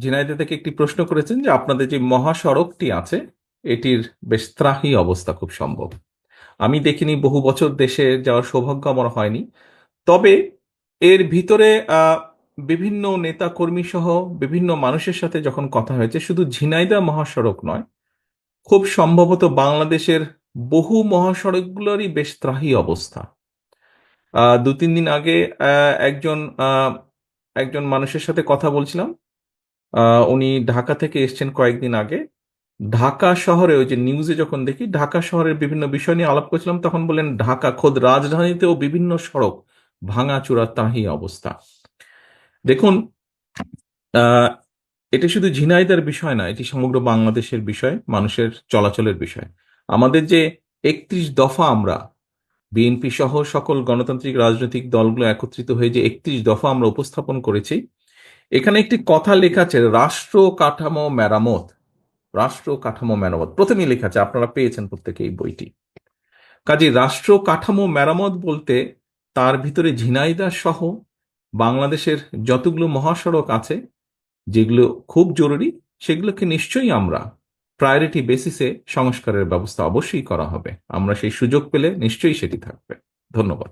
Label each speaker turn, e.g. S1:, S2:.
S1: ঝিনাইদহ থেকে একটি প্রশ্ন করেছেন যে আপনাদের যে মহাসড়কটি আছে এটির বেশ ত্রাহি অবস্থা খুব সম্ভব। আমি দেখিনি, বহু বছর দেশে যাওয়ার সৌভাগ্য আমার হয়নি। তবে এর ভিতরে বিভিন্ন নেতা কর্মী সহ বিভিন্ন মানুষের সাথে যখন কথা হয়েছে, শুধু ঝিনাইদহ মহাসড়ক নয়, খুব সম্ভবত বাংলাদেশের বহু মহাসড়কগুলোরই বেশ ত্রাহি অবস্থা। দু তিন দিন আগে একজন একজন মানুষের সাথে কথা বলছিলাম। উনি ঢাকা থেকে এসেছেন কয়েকদিন আগে। ঢাকা শহরে, ওই যে নিউজে যখন দেখি ঢাকা শহরের বিভিন্ন বিষয় নিয়ে আলাপ করছিলাম, তখন বললেন ঢাকা খোদ রাজধানীতেও বিভিন্ন সড়ক ভাঙাচোরা তাহি অবস্থা। দেখুন, আহ এটি শুধু ঝিনাইদহের বিষয় না, এটি সমগ্র বাংলাদেশের বিষয়, মানুষের চলাচলের বিষয়। আমাদের যে 31 দফা, আমরা বিএনপি সহ সকল গণতান্ত্রিক রাজনৈতিক দলগুলো একত্রিত হয়ে যে 31 দফা আমরা উপস্থাপন করেছি, এখানে একটি কথা লেখা আছে, রাষ্ট্র কাঠামো মেরামত। রাষ্ট্র কাঠামো মেরামত প্রথমেই লেখা আছে, আপনারা পেয়েছেন প্রত্যেকে এই বইটি। কাজে রাষ্ট্র কাঠামো মেরামত বলতে তার ভিতরে ঝিনাইদহ সহ বাংলাদেশের যতগুলো মহাসড়ক আছে যেগুলো খুব জরুরি, সেগুলোকে নিশ্চয়ই আমরা প্রায়োরিটি বেসিসে সংস্কারের ব্যবস্থা অবশ্যই করা হবে। আমরা সেই সুযোগ পেলে নিশ্চয়ই সেটি থাকবে। ধন্যবাদ।